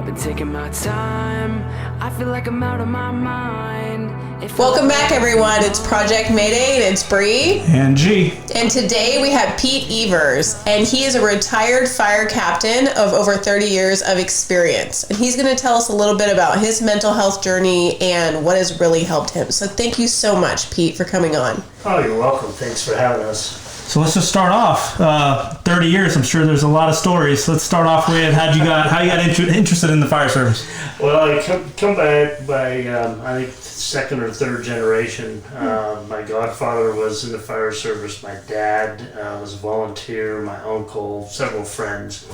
I've been taking my time. I feel like I'm out of my mind. Welcome back, everyone. It's Project Mayday, and it's Bree. And G. And today we have Pete Evers, and he is a retired fire captain of over 30 years of experience. And he's going to tell us a little bit about his mental health journey and what has really helped him. So thank you so much, Pete, for coming on. Oh, you're welcome. Thanks for having us. So let's just start off. 30 years, I'm sure there's a lot of stories. Let's start off with how you got interested in the fire service. Well, I come back by, I think, second or third generation. My godfather was in the fire service. My dad was a volunteer. My uncle, several friends.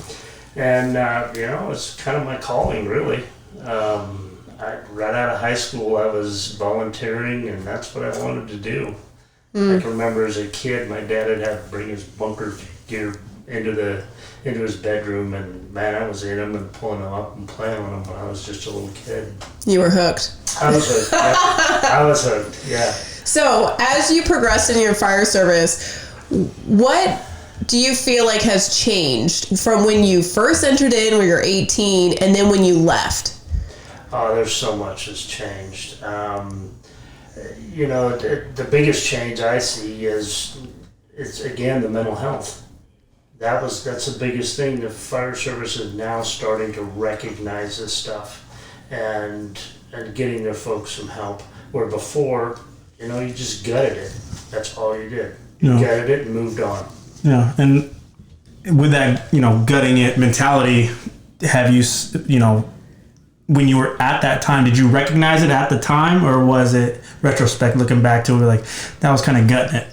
And, it's kind of my calling, really. Right out of high school, I was volunteering, and that's what I wanted to do. I can remember as a kid, my dad would have to bring his bunker gear into his bedroom, and man, I was in them and pulling them up and playing on them when I was just a little kid. You were hooked. I was hooked. Yeah. I was hooked. Yeah. So, as you progressed in your fire service, what do you feel like has changed from when you first entered in when you're 18 and then when you left? Oh, there's so much that's changed. The biggest change I see is again the mental health. That's the biggest thing. The fire service is now starting to recognize this stuff and getting their folks some help. Where before, you just gutted it. That's all you did. You gutted it and moved on. Yeah, and with that, gutting it mentality, have you, when you were at that time, did you recognize it at the time, or was it retrospect, looking back to it, like that was kind of gutting it?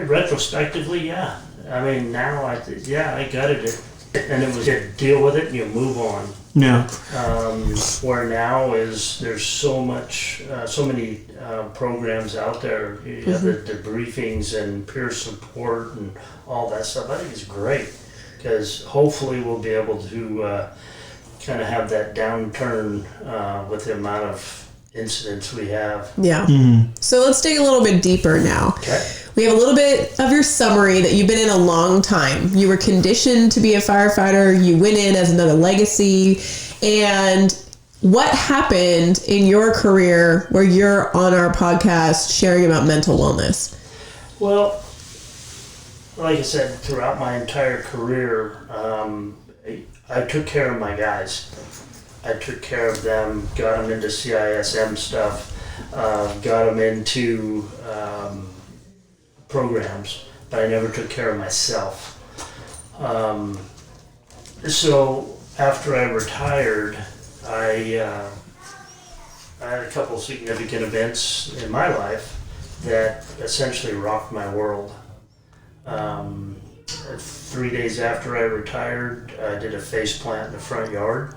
Retrospectively, yeah. I mean, now I gutted it, and it was deal with it and you move on. Yeah. Where now is there's so many programs out there. You have the briefings and peer support and all that stuff. I think it's great because hopefully we'll be able to kind of have that downturn with the amount of incidents we have. Yeah. Mm-hmm. So let's dig a little bit deeper now. Okay. We have a little bit of your summary that you've been in a long time. You were conditioned to be a firefighter. You went in as another legacy. And what happened in your career where you're on our podcast sharing about mental wellness? Well, like I said, throughout my entire career, I took care of my guys. I took care of them, got them into CISM stuff, got them into programs, but I never took care of myself. So after I retired, I had a couple significant events in my life that essentially rocked my world. 3 days after I retired, I did a face plant in the front yard.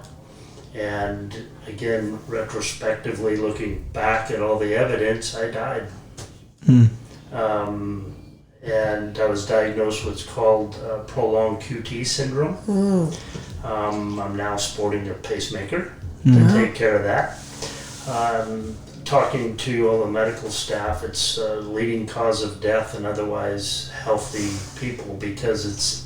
And again, retrospectively looking back at all the evidence, I died. And I was diagnosed with what's called prolonged QT syndrome. I'm now sporting a pacemaker to take care of that. Talking to all the medical staff, it's a leading cause of death in otherwise healthy people because it's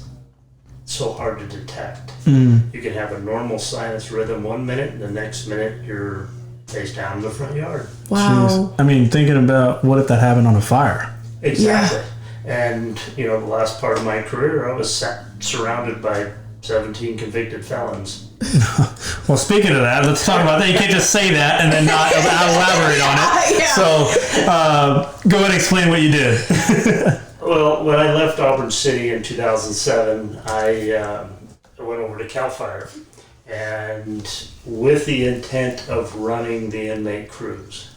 so hard to detect. You can have a normal sinus rhythm 1 minute, and the next minute you're face down in the front yard. Wow. Jeez. I mean, thinking about what if that happened on a fire? Exactly. Yeah. And, the last part of my career, I was surrounded by 17 convicted felons. Well, speaking of that, let's talk about that. You can't just say that and then not elaborate on it. Yeah. So go ahead and explain what you did. Well, when I left Auburn City in 2007, I went over to CAL FIRE, and with the intent of running the inmate crews.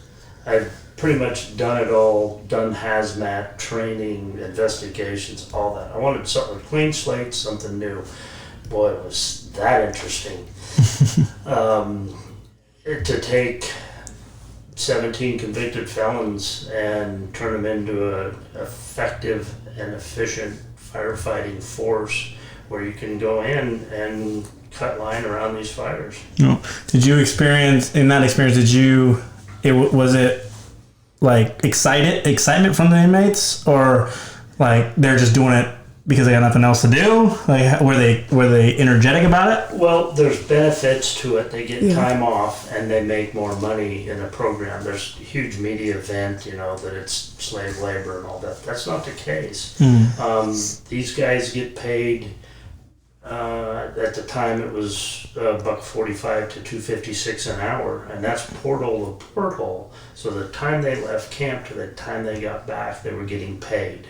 I've pretty much done it all, done hazmat, training, investigations, all that. I wanted something clean slate, something new. Boy, it was that interesting. To take 17 convicted felons and turn them into an effective and efficient firefighting force where you can go in and cut line around these fires. No. Did you experience, in that experience, was it like excitement from the inmates, or like they're just doing it because they got nothing else to do? Like, were they energetic about it? Well, there's benefits to it. They get Yeah. time off and they make more money in a program. There's a huge media event, that it's slave labor and all that. That's not the case. These guys get paid. At the time, it was $1.45 to $2.56 an hour, and that's porthole to porthole. So the time they left camp to the time they got back, they were getting paid.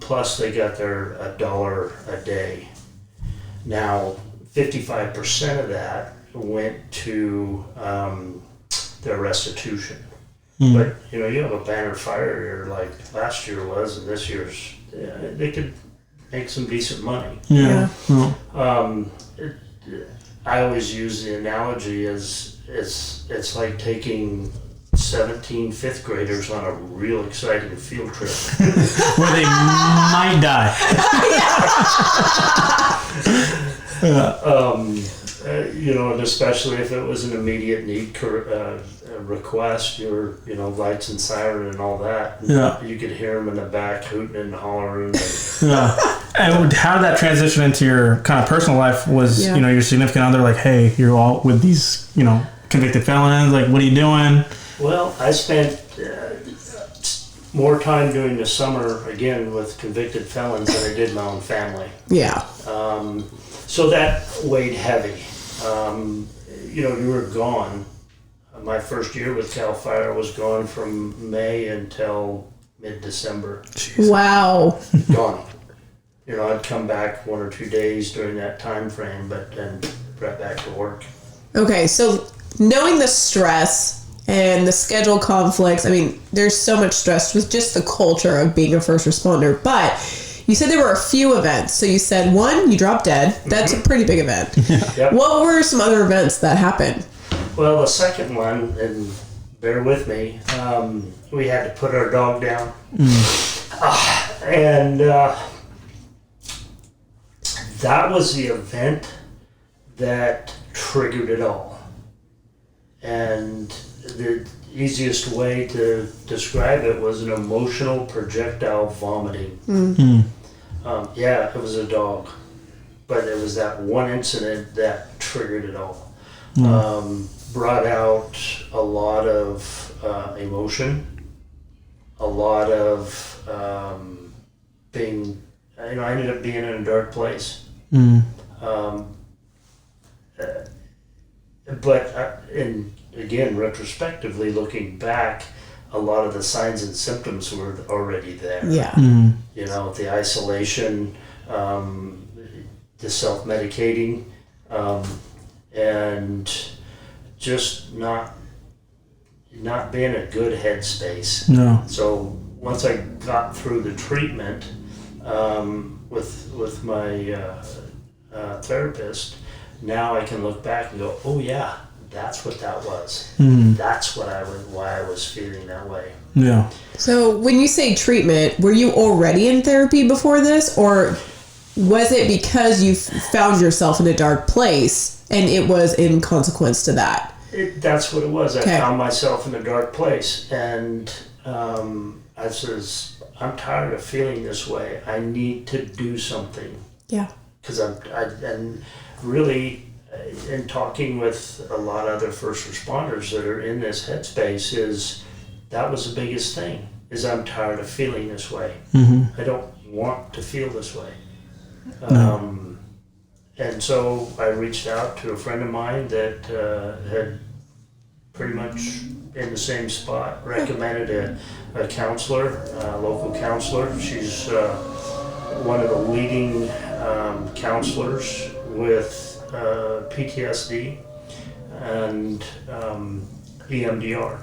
Plus, they got their $1 a day. Now, 55% of that went to their restitution. But you have a banner fire year like last year was, and this year's. They could make some decent money. Yeah. I always use the analogy as it's like taking 17 fifth graders on a real exciting field trip. Where they might die. And especially if it was an immediate need request, your lights and siren and all that. Yeah. You could hear them in the back hooting and hollering. And how did that transition into your kind of personal life? Was your significant other like, hey, you're all with these convicted felons? Like, what are you doing? Well, I spent more time during the summer again with convicted felons than I did my own family. Yeah. So that weighed heavy. You were gone. My first year with CAL FIRE was gone from May until mid-December. Wow. Gone. I'd come back 1 or 2 days during that time frame, but then right back to work. Okay, so knowing the stress and the schedule conflicts, I mean, there's so much stress with just the culture of being a first responder, but you said there were a few events. So you said one, you dropped dead. That's a pretty big event. Yep. What were some other events that happened? Well, the second one, and bear with me, we had to put our dog down. That was the event that triggered it all. And the easiest way to describe it was an emotional projectile vomiting. It was a dog, but it was that one incident that triggered it all. Brought out a lot of emotion, a lot of being, I ended up being in a dark place. Again, retrospectively looking back, a lot of the signs and symptoms were already there. Yeah. The isolation, the self-medicating, and just not being in a good headspace. No. So once I got through the treatment with my therapist, now I can look back and go, oh yeah, that's what that was. That's why I was feeling that way. Yeah. So when you say treatment, were you already in therapy before this, or was it because you found yourself in a dark place and it was in consequence to that? That's what it was. Okay. I found myself in a dark place, and I says, I'm tired of feeling this way. I need to do something. Yeah. Because and really, in talking with a lot of other first responders that are in this headspace, that was the biggest thing, is I'm tired of feeling this way. I don't want to feel this way. And so I reached out to a friend of mine that had pretty much in the same spot, recommended a counselor, a local counselor. She's one of the leading counselors with PTSD and EMDR.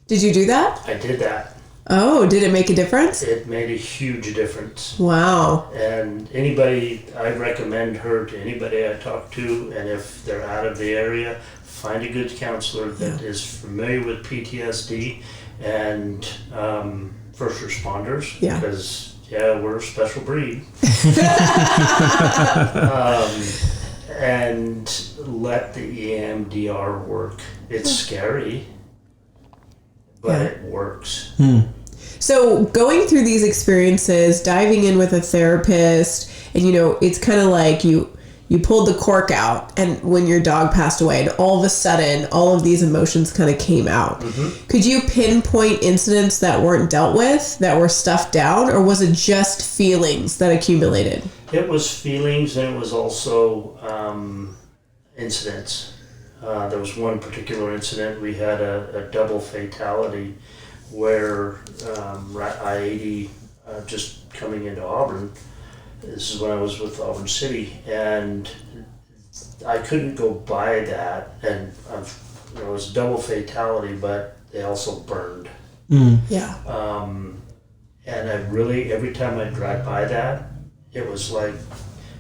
Did you do that? I did that. Oh, did it make a difference? It made a huge difference. Wow. And I recommend her to anybody I talk to, and if they're out of the area, find a good counselor that is familiar with PTSD and first responders, because we're a special breed. And let the EMDR work. It's scary, but it works. So going through these experiences, diving in with a therapist, and it's kind of like you pulled the cork out, and when your dog passed away, and all of a sudden, all of these emotions kind of came out. Mm-hmm. Could you pinpoint incidents that weren't dealt with, that were stuffed down, or was it just feelings that accumulated? It was feelings, and it was also incidents. There was one particular incident. We had a double fatality where I-80 just coming into Auburn. This is when I was with Auburn City, and I couldn't go by that. And it was a double fatality, but they also burned. Yeah. And I really, every time I drive by that, it was like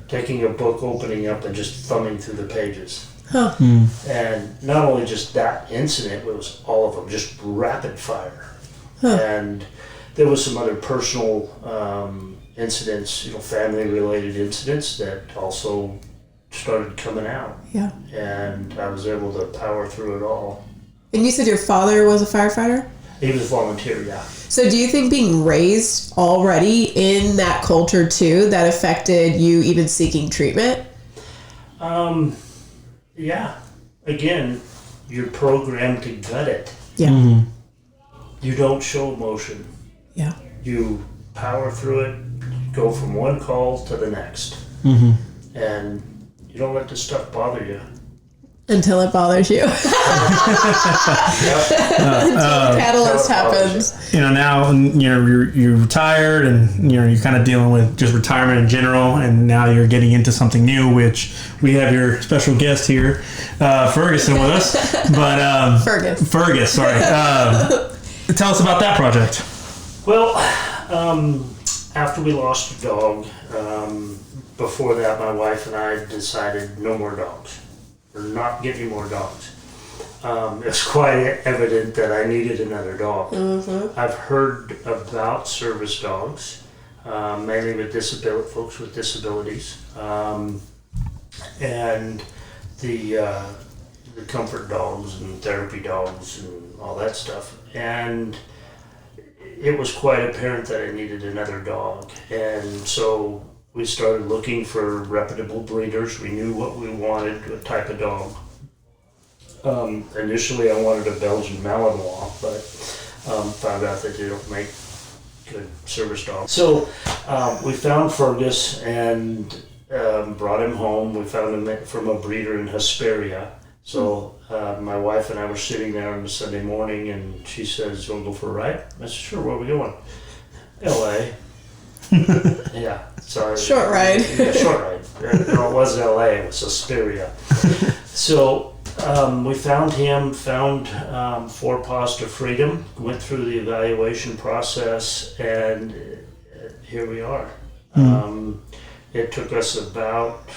taking a book, opening up, and just thumbing through the pages. Huh. And not only just that incident, it was all of them, just rapid fire. Huh. And there was some other personal incidents, family-related incidents that also started coming out. Yeah. And I was able to power through it all. And you said your father was a firefighter? He was a volunteer, yeah. So do you think being raised already in that culture too, that affected you even seeking treatment? Yeah. Again, you're programmed to gut it. Yeah. Mm-hmm. You don't show emotion. Yeah. You power through it, go from one call to the next. Mm-hmm. And you don't let this stuff bother you. Until it bothers you. Until the catalyst happens. Now you're retired, and you're kind of dealing with just retirement in general, and now you're getting into something new, which we have your special guest here, Ferguson, with us. But Fergus, sorry. Tell us about that project. Well, after we lost a dog, before that, my wife and I decided no more dogs. We're not getting more dogs. It's quite evident that I needed another dog. Mm-hmm. I've heard about service dogs, mainly with folks with disabilities, and the comfort dogs and therapy dogs and all that stuff. And it was quite apparent that I needed another dog. And so we started looking for reputable breeders. We knew what we wanted, what type of dog. Initially, I wanted a Belgian Malinois, but found out that they don't make good service dogs. So we found Fergus and brought him home. We found him from a breeder in Hesperia. So my wife and I were sitting there on a Sunday morning, and she says, "You want to go for a ride?" I said, "Sure, where are we going?" LA. Yeah. So short ride. Yeah, short ride. No, it wasn't LA, it was Hesperia. So we found him, Four Paws to Freedom, went through the evaluation process, and here we are. Mm. It took us about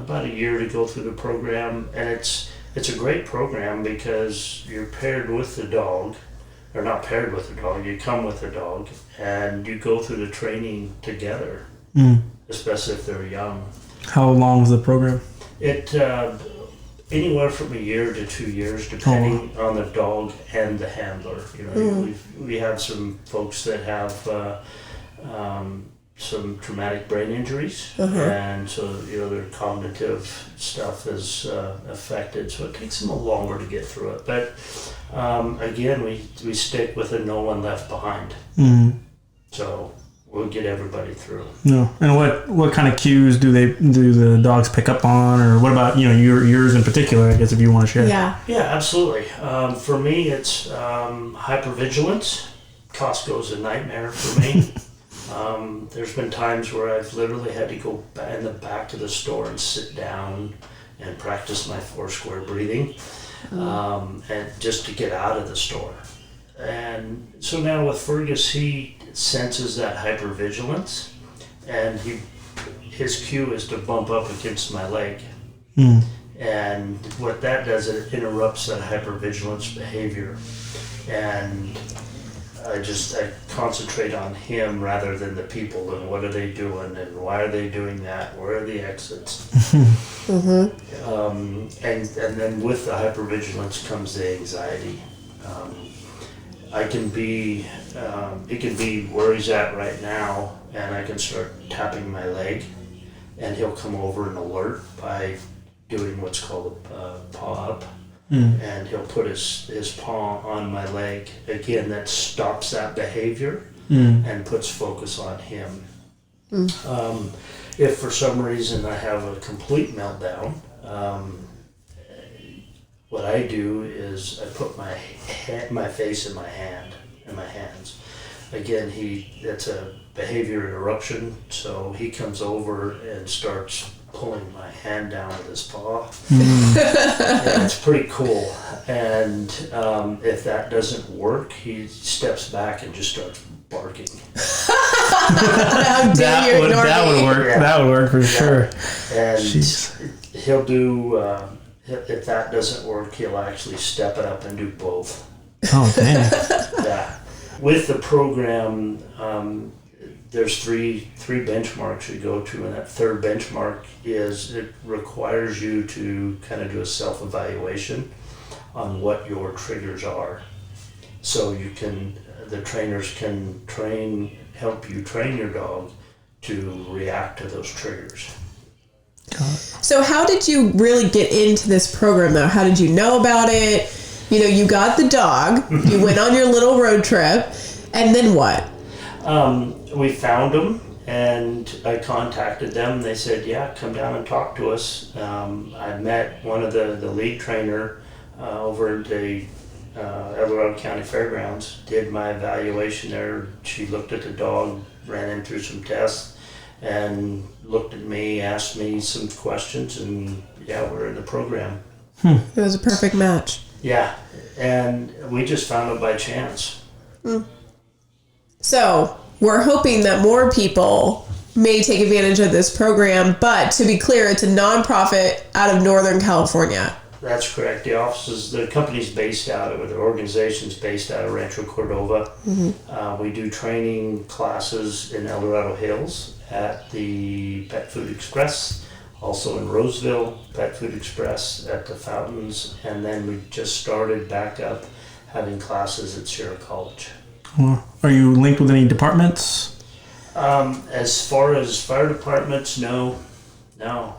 a year to go through the program, and it's a great program because you're paired with the dog, or not paired with the dog, you come with the dog, and you go through the training together, especially if they're young. How long is the program? It anywhere from a year to 2 years, depending on the dog and the handler. We have some folks that have some traumatic brain injuries, and so their cognitive stuff is affected. So it takes them a longer to get through it. But again, we stick with a no one left behind. Mm-hmm. So we'll get everybody through. No, and what kind of cues do the dogs pick up on, or what about yours in particular? I guess if you want to share. Yeah, absolutely. For me, it's hypervigilance. Costco's a nightmare for me. There's been times where I've literally had to go in the back to the store and sit down and practice my 4-square breathing, and just to get out of the store. And so now with Fergus, he senses that hypervigilance, and his cue is to bump up against my leg. Mm. And what that does, it interrupts that hypervigilance behavior. And I concentrate on him rather than the people, and what are they doing, and why are they doing that, where are the exits. And then with the hypervigilance comes the anxiety. I can be, it can be where he's at right now, and I can start tapping my leg, and he'll come over and alert by doing what's called a paw up, and he'll put his paw on my leg. Again, that stops that behavior and puts focus on him. If for some reason I have a complete meltdown, what I do is I put my face in my hands. Again, that's a behavior interruption, so he comes over and starts pulling my hand down with his paw. And it's pretty cool. And if that doesn't work, he steps back and just starts barking. How dare you ignore that me? would work. Yeah. That would work for sure. And Jeez. he'll do, if that doesn't work, he'll actually step it up and do both. Oh, damn. Yeah. With the program, there's three benchmarks you go to, and that third benchmark is it requires you to kind of do a self-evaluation on what your triggers are. So the trainers can help you train your dog to react to those triggers. So how did you really get into this program though? How did you know about it? You know, you got the dog, you went on your little road trip, and then what? We found them, and I contacted them. They said, yeah, come down and talk to us. I met one of the lead trainer over at the El Dorado County Fairgrounds, did my evaluation there. She looked at the dog, ran him through some tests, and looked at me, asked me some questions, and yeah, we're in the program. It was a perfect match. Yeah, and we just found it by chance. So we're hoping that more people may take advantage of this program, but to be clear, it's a nonprofit out of Northern California. That's correct. The company's based out of, or the organization's based out of Rancho Cordova. We do training classes in El Dorado Hills at the Pet Food Express, also in Roseville, Pet Food Express at the Fountains, and then we just started back up having classes at Sierra College. Well, are you linked with any departments? As far as fire departments, no.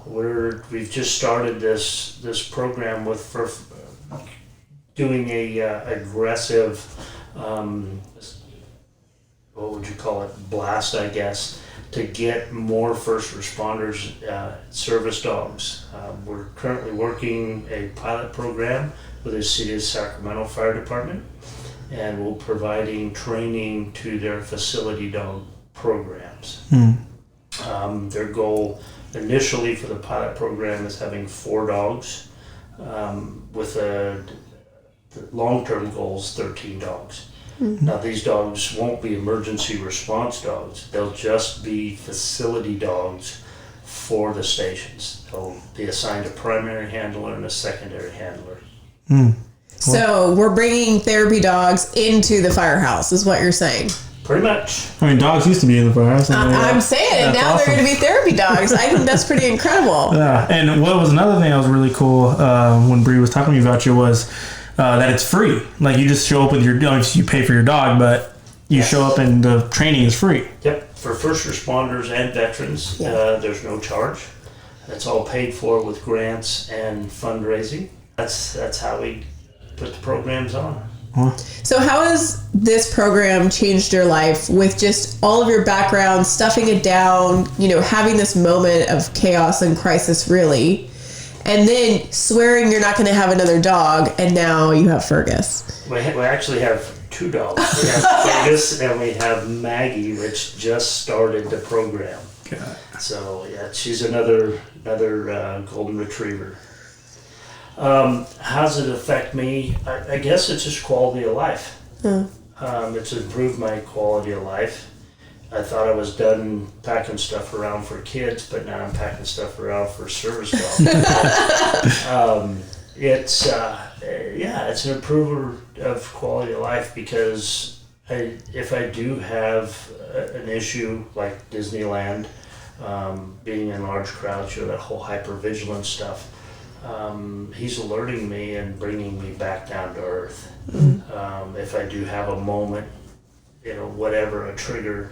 We've just started this program for doing a aggressive, what would you call it, blast, I guess, to get more first responders service dogs. We're currently working a pilot program with the City of Sacramento Fire Department, and we're providing training to their facility dog programs. Their goal initially for the pilot program is having 4 dogs, with the long-term goals 13 dogs. Now these dogs won't be emergency response dogs, they'll just be facility dogs for the stations. They'll be assigned a primary handler and a secondary handler. So we're bringing therapy dogs into the firehouse, is what you're saying. Pretty much. I mean, dogs used to be in the firehouse. I'm saying, That's now awesome. they're going to be therapy dogs. I think that's pretty incredible. Yeah, and what was another thing that was really cool when Bree was talking to me about you was that it's free. Like, you just show up with your dog. You pay for your dog, but you show up and the training is free. Yep, for first responders and veterans, there's no charge. That's all paid for with grants and fundraising. That's how we put the programs on. So how has this program changed your life with just all of your background, stuffing it down, having this moment of chaos and crisis, really, and then swearing you're not going to have another dog, and now you have Fergus? We actually have 2 dogs. We have Fergus and we have Maggie, which just started the program. God. So yeah, she's another golden retriever. How does it affect me? I guess it's just quality of life. It's improved my quality of life. I thought I was done packing stuff around for kids, but now I'm packing stuff around for service dogs. It's an improver of quality of life, because if I do have an issue like Disneyland, being in large crowds, that whole hypervigilance stuff, he's alerting me and bringing me back down to earth. if I do have a moment, whatever, a trigger,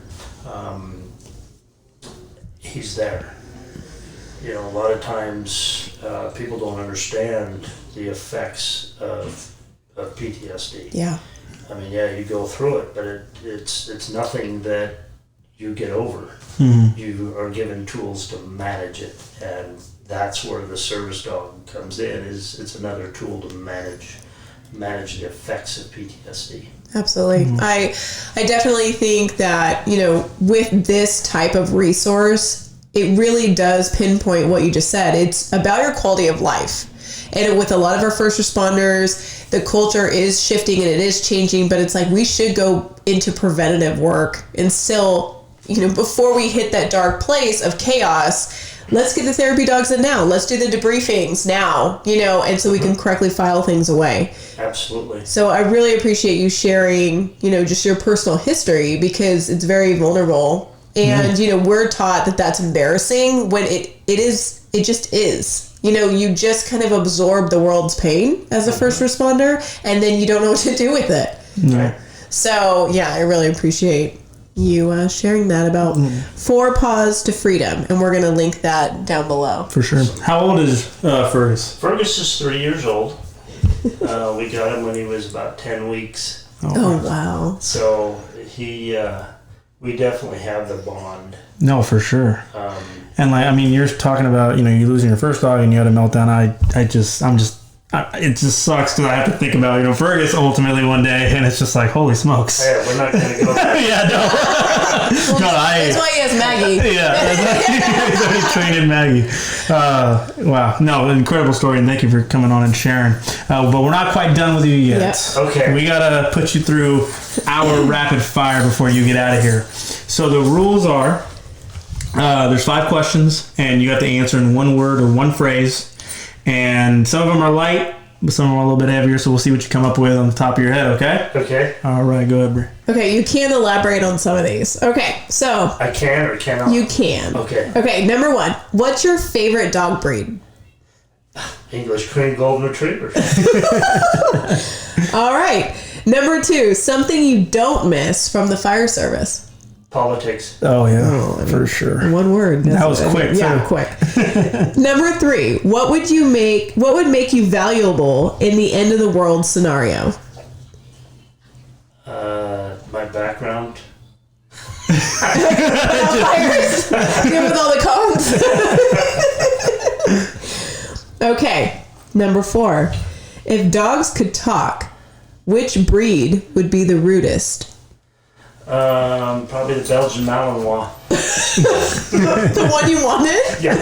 he's there. A lot of times people don't understand the effects of PTSD. Yeah. I mean, yeah, you go through it, but it's nothing that you get over. Mm-hmm. You are given tools to manage it, and that's where the service dog comes in. It's another tool to manage the effects of PTSD. Absolutely. I definitely think that, with this type of resource, it really does pinpoint what you just said. It's about your quality of life. And with a lot of our first responders, the culture is shifting and it is changing, but it's like we should go into preventative work and still, before we hit that dark place of chaos, let's get the therapy dogs in now. Let's do the debriefings now, and so we can correctly file things away. Absolutely. So I really appreciate you sharing, just your personal history, because it's very vulnerable. And, we're taught that that's embarrassing when it just is. You just kind of absorb the world's pain as a first responder, and then you don't know what to do with it. No. So, yeah, I really appreciate you sharing that about 4 Paws to Freedom, and we're going to link that down below. For sure. How old is Fergus? Fergus is 3 years old. We got him when he was about 10 weeks. Oh, wow. So we definitely have the bond. No, for sure. And you're talking about, you losing your first dog and you had a meltdown. It just sucks because I have to think about, Fergus ultimately one day, and it's just like, holy smokes. Yeah, we're not going to go there. Yeah, no. That's why he has Maggie. Yeah, he's already trained in Maggie. Wow. No, incredible story, and thank you for coming on and sharing. But we're not quite done with you yet. Yep. Okay. We got to put you through our rapid fire before you get out of here. So the rules are, there's 5 questions, and you have to answer in one word or one phrase. And some of them are light, but some of them are a little bit heavier, so we'll see what you come up with on the top of your head, okay? Okay. All right, go ahead, Brie. Okay, you can elaborate on some of these. Okay, so I can or cannot? you can. Okay. Okay, number 1. What's your favorite dog breed? English Cream Golden Retriever. All right. Number 2, something you don't miss from the fire service. Politics. Oh, yeah, for sure. One word. That was quick, Yeah, too. quick. Number 3, what would make you valuable in the end of the world scenario? My background. Fires. Good with all the cons. Okay. Number 4, if dogs could talk, which breed would be the rudest? Probably the Belgian Malinois. The one you wanted? Yeah.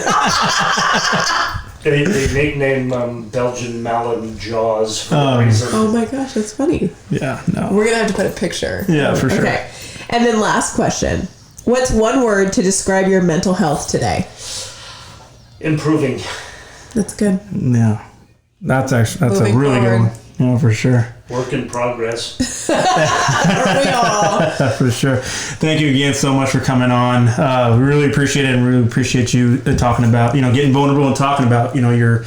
They nickname Belgian Malin Jaws for a reason. Oh my gosh, that's funny. Yeah, no. We're gonna have to put a picture. Yeah, for sure. Okay. And then last question. What's one word to describe your mental health today? Improving. That's good. Yeah. That's a Moving really good forward. one. Yeah, for sure. Work in progress. Aren't we all? For sure. Thank you again so much for coming on. We really appreciate it, and really appreciate you talking about, getting vulnerable and talking about, your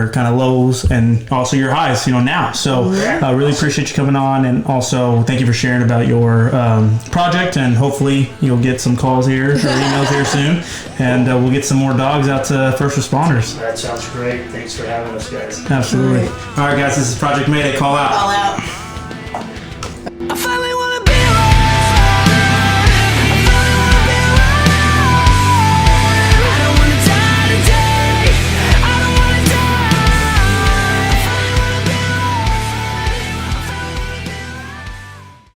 kind of lows and also your highs, now. So I really appreciate you coming on, and also thank you for sharing about your project, and hopefully you'll get some calls here or emails here soon, and we'll get some more dogs out to first responders. That sounds great. Thanks for having us, guys. Absolutely. All right, guys, this is Project Mayday. Call out. All out.